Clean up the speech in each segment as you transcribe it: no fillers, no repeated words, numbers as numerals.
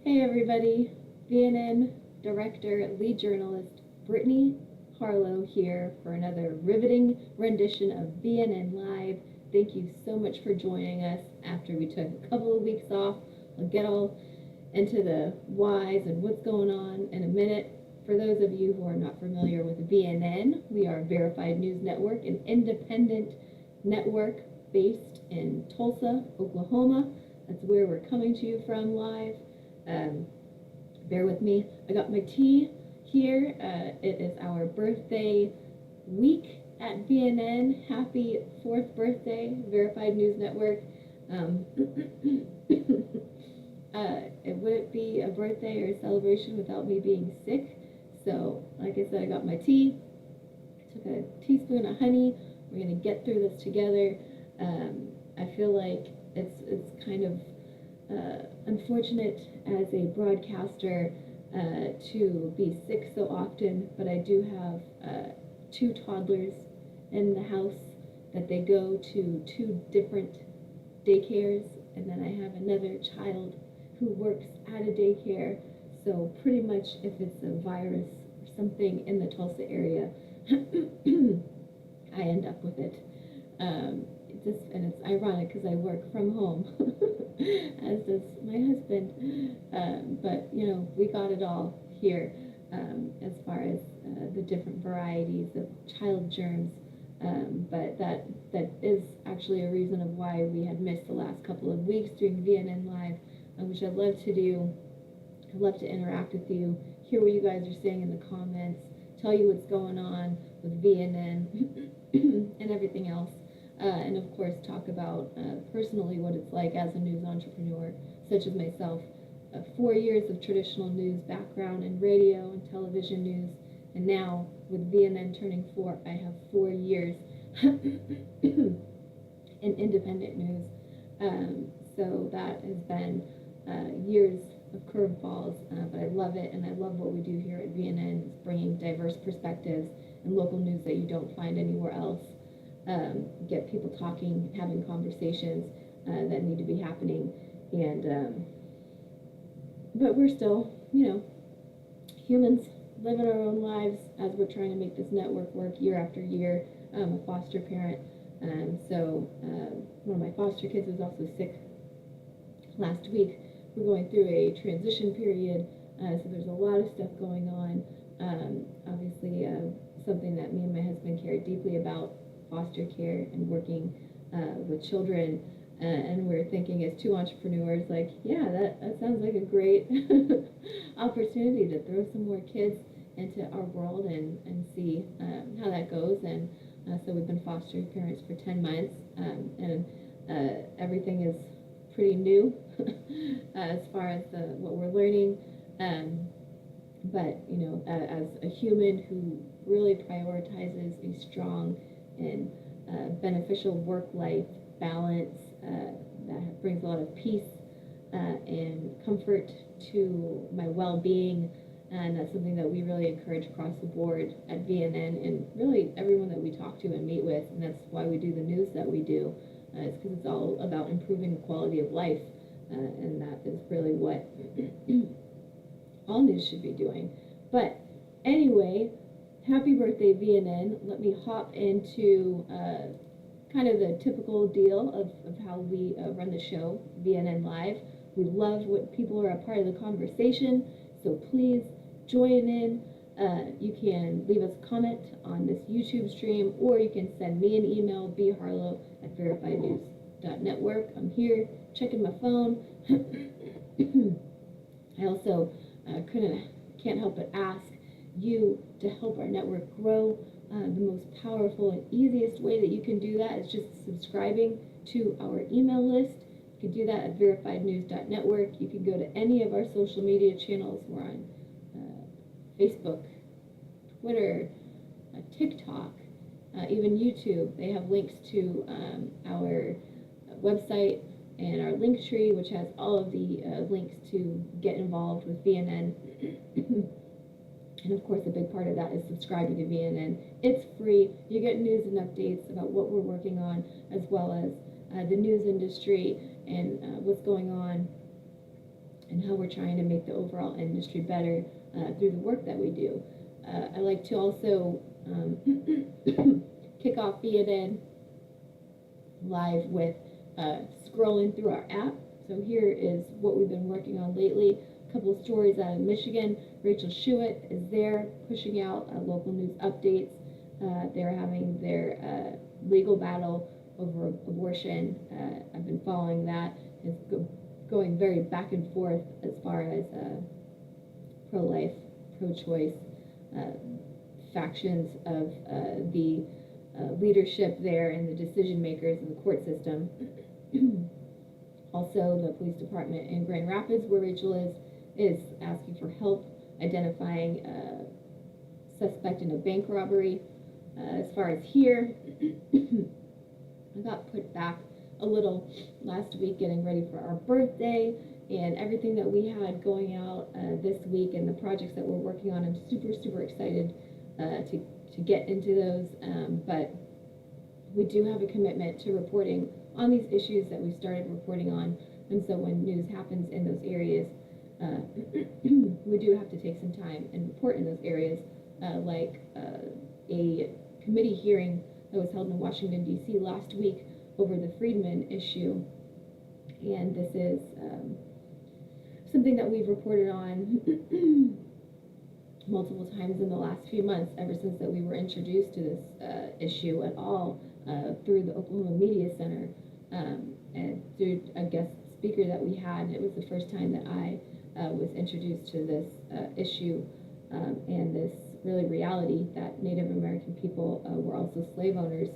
Hey everybody, VNN director, lead journalist Brittany Harlow here for another riveting rendition of VNN Live. Thank you so much for joining us after we took a couple of weeks off. I'll get all into the whys and what's going on in a minute. For those of you who are not familiar with VNN, we are a verified news network, an independent network based in Tulsa, Oklahoma. That's where we're coming to you from live. Bear with me. I got my tea here. It is our birthday week at VNN. Happy 4th birthday, Verified News Network. It wouldn't be a birthday or a celebration without me being sick. So, like I said, I got my tea. Took a teaspoon of honey. We're gonna get through this together. I feel like it's kind of unfortunate as a broadcaster to be sick so often, but I do have 2 toddlers in the house that they go to 2 different daycares, and then I have another child who works at a daycare. So pretty much if it's a virus or something in the Tulsa area, I end up with it. And it's ironic because I work from home, as does my husband. But you know, we got it all here as far as the different varieties of child germs. But that is actually a reason of why we had missed the last couple of weeks doing VNN Live, which I'd love to do. I'd love to interact with you, hear what you guys are saying in the comments, tell you what's going on with VNN and everything else. And of course talk about personally what it's like as a news entrepreneur, such as myself. 4 years of traditional news background in radio and television news, and now with VNN turning 4, I have 4 years in independent news. So that has been years of curveballs, but I love it, and I love what we do here at VNN. It's bringing diverse perspectives and local news that you don't find anywhere else. Get people talking, having conversations that need to be happening, and but we're still, you know, humans living our own lives as we're trying to make this network work year after year. I'm a foster parent, so one of my foster kids was also sick last week. We're going through a transition period, so there's a lot of stuff going on. Obviously, something that me and my husband care deeply about, foster care and working with children, and we're thinking as 2 entrepreneurs, like, yeah, that sounds like a great opportunity to throw some more kids into our world and see how that goes. And so we've been foster parents for 10 months, and everything is pretty new as far as what we're learning. But you know, as a human who really prioritizes a strong and beneficial work-life balance that brings a lot of peace and comfort to my well-being, and that's something that we really encourage across the board at VNN and really everyone that we talk to and meet with, and that's why we do the news that we do. It's because it's all about improving the quality of life, and that is really what all news should be doing. But anyway, happy birthday, VNN. Let me hop into kind of the typical deal of how we run the show, VNN Live. We love when people are a part of the conversation, so please join in. You can leave us a comment on this YouTube stream, or you can send me an email, bharlow@verifiednews.network. I'm here checking my phone. I also can't help but ask you to help our network grow. The most powerful and easiest way that you can do that is just subscribing to our email list. You can do that at verifiednews.network. You can go to any of our social media channels. We're on Facebook, Twitter, TikTok, even YouTube. They have links to our website and our link tree, which has all of the links to get involved with VNN. And of course, a big part of that is subscribing to VNN. It's free. You get news and updates about what we're working on, as well as the news industry and what's going on and how we're trying to make the overall industry better through the work that we do. I like to also kick off VNN live with scrolling through our app. So here is what we've been working on lately. A couple of stories out of Michigan. Rachel Schuett is there pushing out local news updates. They're having their legal battle over abortion. I've been following that. It's going very back and forth as far as pro-life, pro-choice factions of the leadership there and the decision makers in the court system. Also, the police department in Grand Rapids, where Rachel is asking for help identifying a suspect in a bank robbery. As far as here, I got put back a little last week getting ready for our birthday and everything that we had going out this week and the projects that we're working on. I'm super excited to get into those, but we do have a commitment to reporting on these issues that we started reporting on, and so when news happens in those areas, we do have to take some time and report in those areas, like a committee hearing that was held in Washington, D.C. last week over the Freedmen issue, and this is something that we've reported on multiple times in the last few months, ever since that we were introduced to this issue at all through the Oklahoma Media Center and through a guest speaker that we had. It was the first time that I was introduced to this issue and this really reality that Native American people were also slave owners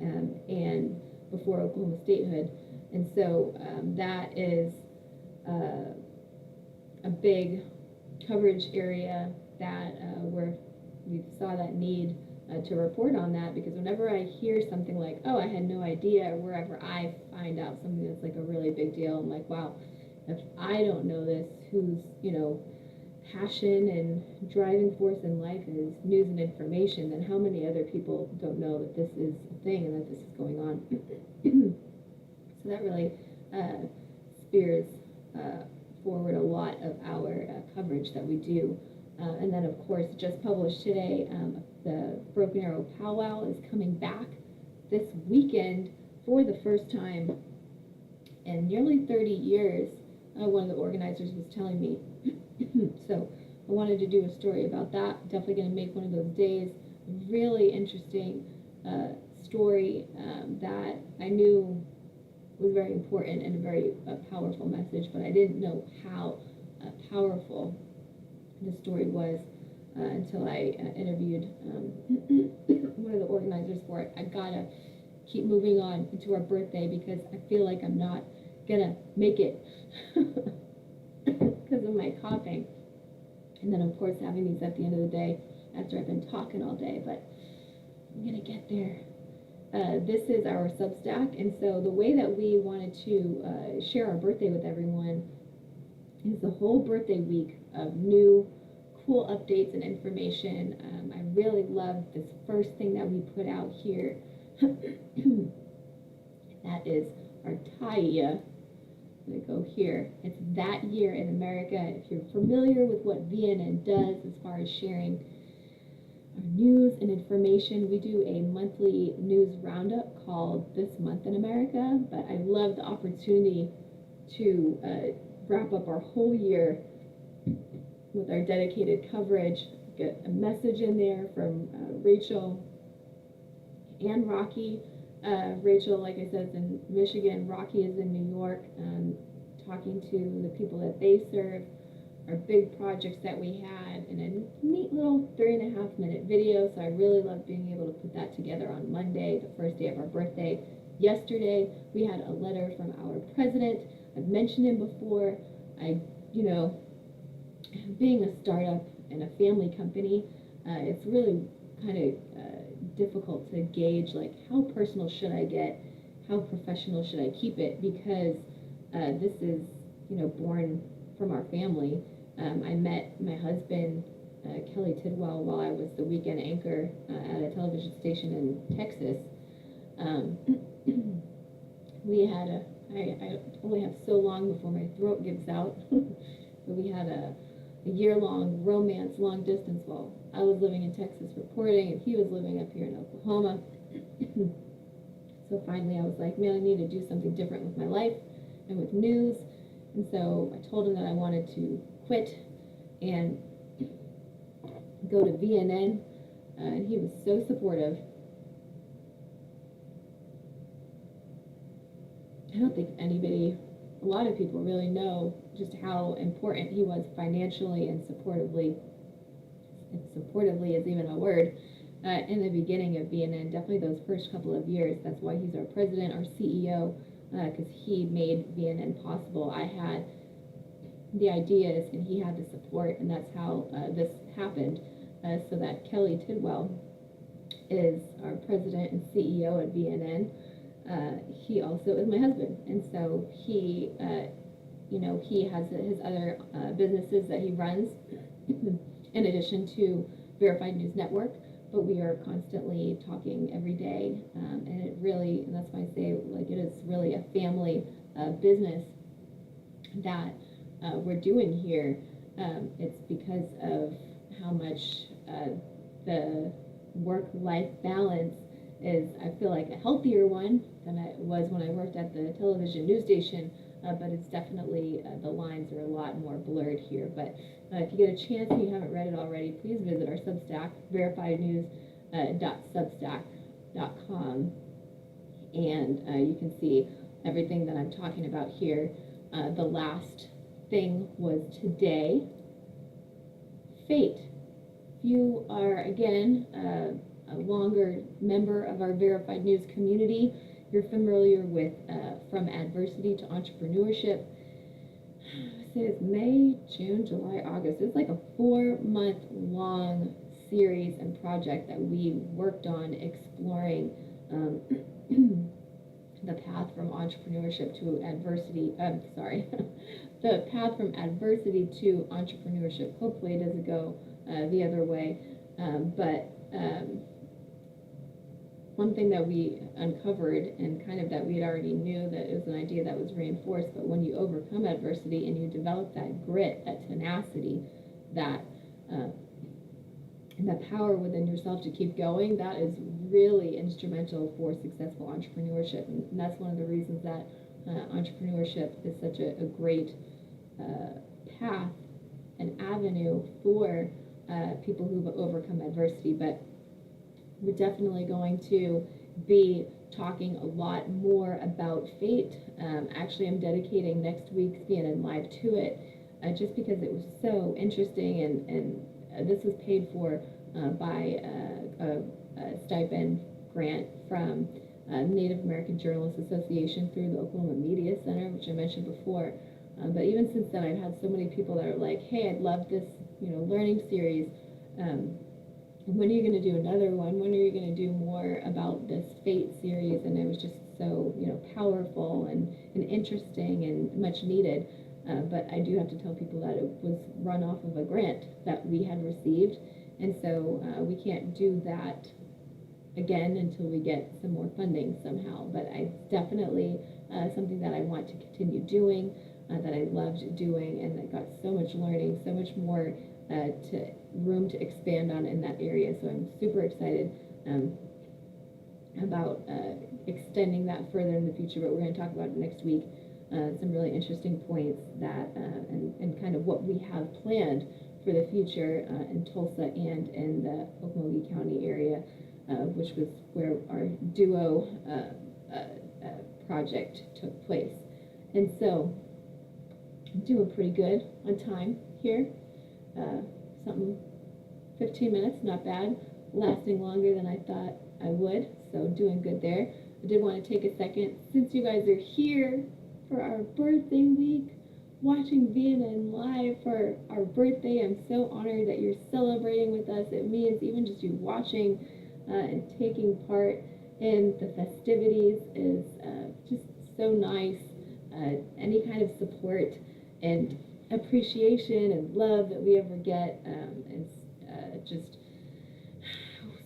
and before Oklahoma statehood. And so that is a big coverage area that where we saw that need to report on that, because whenever I hear something like, oh, I had no idea, or wherever I find out something that's like a really big deal, I'm like, wow, if I don't know this, whose, passion and driving force in life is news and information, then how many other people don't know that this is a thing and that this is going on? So that really spears forward a lot of our coverage that we do. And then, of course, just published today, the Broken Arrow Powwow is coming back this weekend for the first time in nearly 30 years. One of the organizers was telling me. So I wanted to do a story about that. Definitely going to make one of those days. Really interesting story that I knew was very important and a very powerful message, but I didn't know how powerful the story was until I interviewed one of the organizers for it. I gotta keep moving on into our birthday because I feel like I'm not gonna make it because of my coughing. And then, of course, having these at the end of the day after I've been talking all day, but I'm gonna get there. This is our Substack, and so the way that we wanted to share our birthday with everyone is the whole birthday week of new cool updates and information. I really love this first thing that we put out here. That is our TIA. I'm going to go here. It's That Year in America. If you're familiar with what VNN does as far as sharing our news and information, we do a monthly news roundup called This Month in America, but I love the opportunity to wrap up our whole year with our dedicated coverage. Get a message in there from Rachel and Rocky. Rachel, like I said, is in Michigan. Rocky is in New York, talking to the people that they serve, our big projects that we had, and a neat little 3.5-minute video. So I really love being able to put that together on Monday, the first day of our birthday. Yesterday, we had a letter from our president. I've mentioned him before. Being a startup and a family company, it's really kind of difficult to gauge, like, how personal should I get, how professional should I keep it, because this is, born from our family. I met my husband, Kelly Tidwell, while I was the weekend anchor at a television station in Texas. We had I only have so long before my throat gives out. But we had a year-long romance, long distance, while I was living in Texas reporting, and he was living up here in Oklahoma. So finally I was like, man, I need to do something different with my life and with news. And so I told him that I wanted to quit and go to VNN, and he was so supportive. I don't think a lot of people really know just how important he was financially and supportively, if supportively is even a word, in the beginning of VNN, definitely those first couple of years. That's why he's our president, our CEO, because he made VNN possible. I had the ideas and he had the support, and that's how this happened. So that Kelly Tidwell is our president and CEO at VNN. He also is my husband, and so he, he has his other businesses that he runs in addition to Verified News Network. But we are constantly talking every day, and and that's why I say, like, it is really a family business that we're doing here. It's because of how much the work-life balance is, I feel like, a healthier one than it was when I worked at the television news station, but it's definitely, the lines are a lot more blurred here. But if you get a chance and you haven't read it already, please visit our Substack, verifiednews.substack.com, and you can see everything that I'm talking about here. The last thing was today, fate. If you are, again, a longer member of our Verified News community, you're familiar with From Adversity to Entrepreneurship. So it's May, June, July, August. It's like a 4-month long series and project that we worked on exploring the path from entrepreneurship to adversity. The path from adversity to entrepreneurship. Hopefully it doesn't go the other way. But one thing that we uncovered, and kind of that we had already knew, that it was an idea that was reinforced, but when you overcome adversity and you develop that grit, that tenacity, that and that power within yourself to keep going, that is really instrumental for successful entrepreneurship. And that's one of the reasons that entrepreneurship is such a great path and avenue for people who've overcome adversity. But we're definitely going to be talking a lot more about fate. Actually, I'm dedicating next week's VNN Live to it, just because it was so interesting, and this was paid for by a stipend grant from Native American Journalists Association through the Oklahoma Media Center, which I mentioned before. But even since then, I've had so many people that are like, hey, I'd love this, learning series. When are you going to do another one? When are you going to do more about this fate series? And it was just so, powerful and interesting and much needed. But I do have to tell people that it was run off of a grant that we had received. And so we can't do that again until we get some more funding somehow. But I definitely something that I want to continue doing, that I loved doing, and I got so much learning, so much more room to expand on in that area. So I'm super excited about extending that further in the future, but we're going to talk about it next week. Some really interesting points that and kind of what we have planned for the future in Tulsa and in the Okmulgee County area, which was where our duo project took place. And so I'm doing pretty good on time here. Something 15 minutes, not bad, lasting longer than I thought I would, so doing good there. I did want to take a second, since you guys are here for our birthday week, watching VNN Live for our birthday. I'm so honored that you're celebrating with us. It means even just you watching and taking part in the festivities is just so nice. Any kind of support and appreciation and love that we ever get is just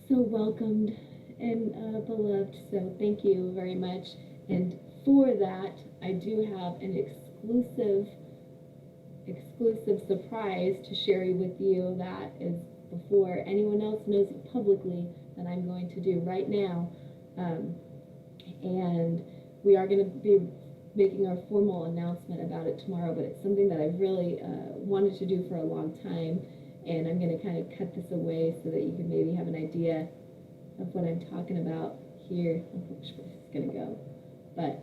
so welcomed and beloved. So thank you very much. And for that, I do have an exclusive surprise to share with you that is before anyone else knows it publicly, that I'm going to do right now. And we are going to be making our formal announcement about it tomorrow, but it's something that I've really wanted to do for a long time, and I'm going to kind of cut this away so that you can maybe have an idea of what I'm talking about here. I'm not sure where it's going to go, but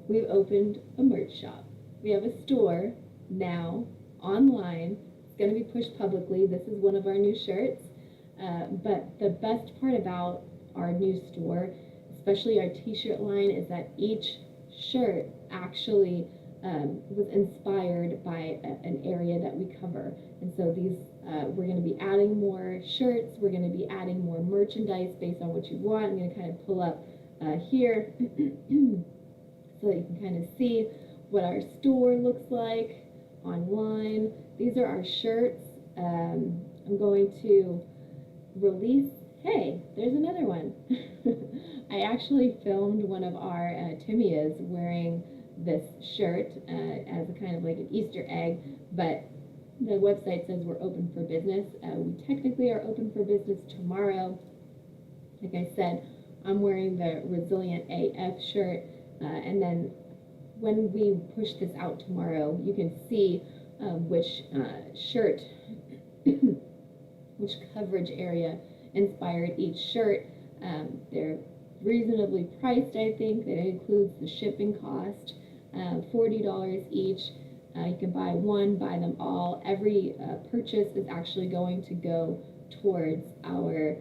we've opened a merch shop. We have a store now online. It's going to be pushed publicly. This is one of our new shirts. But the best part about our new store, especially our t-shirt line, is that each shirt actually was inspired by an area that we cover. And so these, we're going to be adding more shirts. We're going to be adding more merchandise based on what you want. I'm going to kind of pull up here so that you can kind of see what our store looks like online. These are our shirts. I'm going to release, hey, there's another one. I actually filmed one of our Timias wearing this shirt as a kind of like an Easter egg, but the website says we're open for business. We technically are open for business tomorrow. Like I said, I'm wearing the Resilient AF shirt, and then when we push this out tomorrow, you can see which shirt which coverage area inspired each shirt. They're reasonably priced, I think. That includes the shipping cost, $40 each. You can buy one, buy them all. Every purchase is actually going to go towards our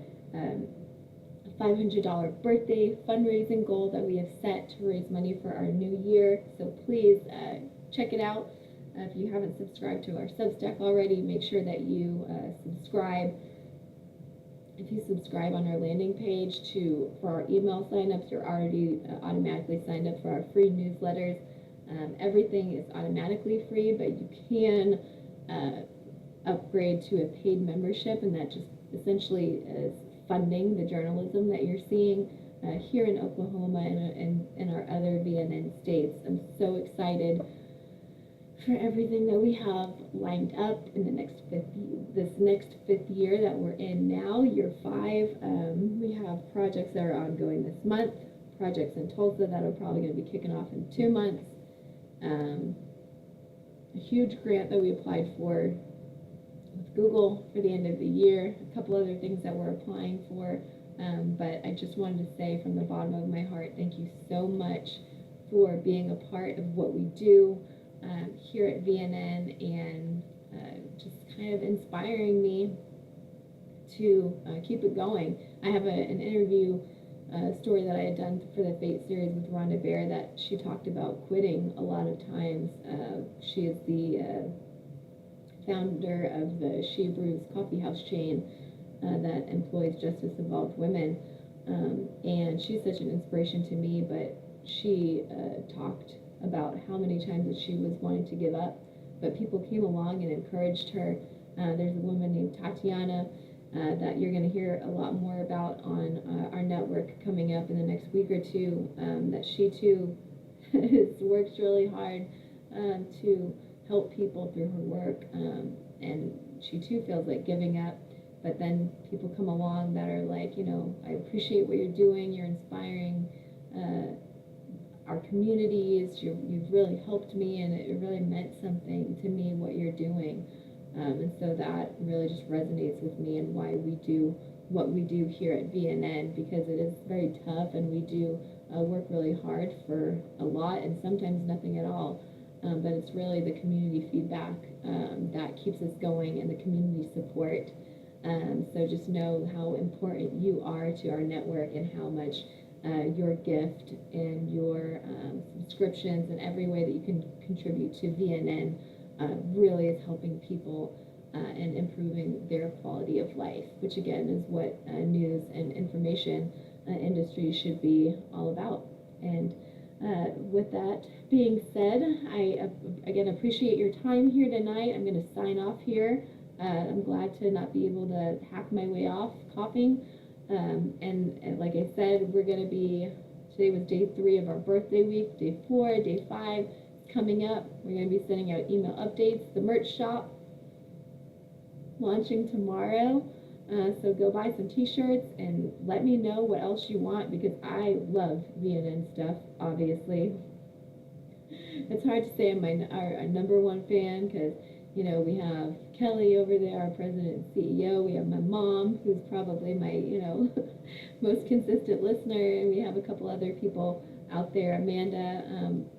$500 birthday fundraising goal that we have set to raise money for our new year. So please check it out. If you haven't subscribed to our Substack already, make sure that you subscribe. If you subscribe on our landing page for our email signups, you're already automatically signed up for our free newsletters. Everything is automatically free, but you can upgrade to a paid membership, and that just essentially is funding the journalism that you're seeing here in Oklahoma and in our other VNN states. I'm so excited for everything that we have lined up in this next fifth year that we're in now, year 5. We have projects that are ongoing this month, projects in Tulsa that are probably going to be kicking off in 2 months, a huge grant that we applied for with Google for the end of the year, a couple other things that we're applying for, but I just wanted to say from the bottom of my heart, thank you so much for being a part of what we do here at VNN, and just kind of inspiring me to keep it going. I have an interview story that I had done for the Fate series with Rhonda Bear that she talked about quitting a lot of times. She is the founder of the She Brews coffee house chain that employs justice-involved women, and she's such an inspiration to me, but she talked about how many times that she was wanting to give up, but people came along and encouraged her. There's a woman named Tatiana that you're going to hear a lot more about on our network coming up in the next week or two, that she too works really hard to help people through her work, and she too feels like giving up, but then people come along that are like, I appreciate what you're doing, you're inspiring our communities, you've really helped me, and it really meant something to me what you're doing, and so that really just resonates with me and why we do what we do here at VNN, because it is very tough, and we do work really hard for a lot and sometimes nothing at all, but it's really the community feedback that keeps us going, and the community support. So just know how important you are to our network, and how much your gift and your subscriptions and every way that you can contribute to VNN really is helping people and improving their quality of life, which again is what news and information industry should be all about. And with that being said, I again appreciate your time here tonight. I'm going to sign off here. I'm glad to not be able to hack my way off coughing. And like I said, we're going to be, today was day 3 of our birthday week, day 4, day 5 is coming up. We're going to be sending out email updates. The merch shop launching tomorrow. So go buy some t-shirts and let me know what else you want, because I love VNN stuff, obviously. It's hard to say I'm our number one fan, because, you know, we have Kelly over there, our president and CEO. We have my mom, who's probably my, you know, most consistent listener, and we have a couple other people out there. Amanda,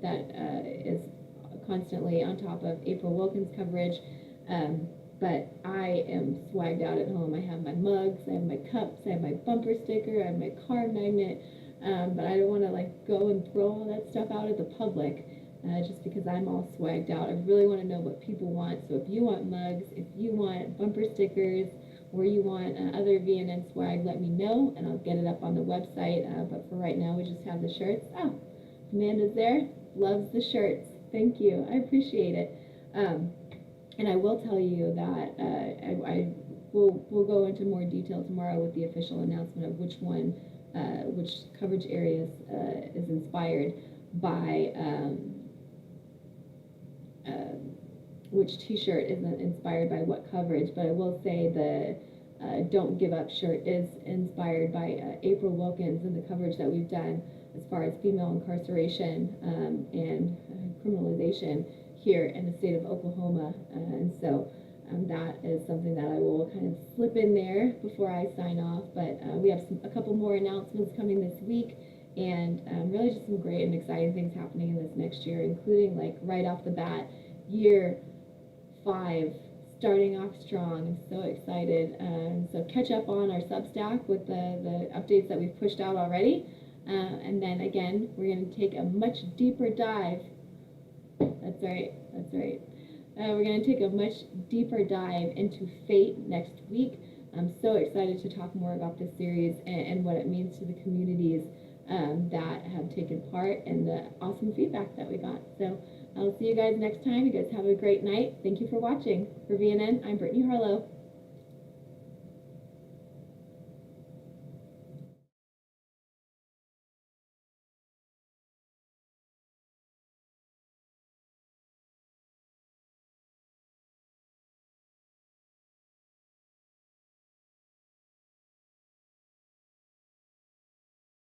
that is constantly on top of April Wilkins coverage. But I am swagged out at home. I have my mugs, I have my cups, I have my bumper sticker, I have my car magnet. But I don't want to like go and throw all that stuff out at the public, just because I'm all swagged out. I really want to know what people want. So if you want mugs, if you want bumper stickers, or you want other VNN swag, let me know, and I'll get it up on the website. But for right now, we just have the shirts. Oh, Amanda's there. Loves the shirts. Thank you. I appreciate it. And I will tell you that we'll go into more detail tomorrow with the official announcement of which one, which coverage areas is inspired by, which t-shirt is inspired by what coverage. But I will say the Don't Give Up shirt is inspired by April Wilkins and the coverage that we've done as far as female incarceration and criminalization here in the state of Oklahoma. And so that is something that I will kind of slip in there before I sign off. But we have a couple more announcements coming this week, and really just some great and exciting things happening in this next year, including, like, right off the bat, year 5 starting off strong. I'm so excited. So catch up on our Substack with the updates that we've pushed out already. And then again, we're going to take a much deeper dive. That's right. That's right. We're going to take a much deeper dive into fate next week. I'm so excited to talk more about this series and what it means to the communities that have taken part, and the awesome feedback that we got. So I'll see you guys next time. You guys have a great night. Thank you for watching. For VNN, I'm Brittany Harlow.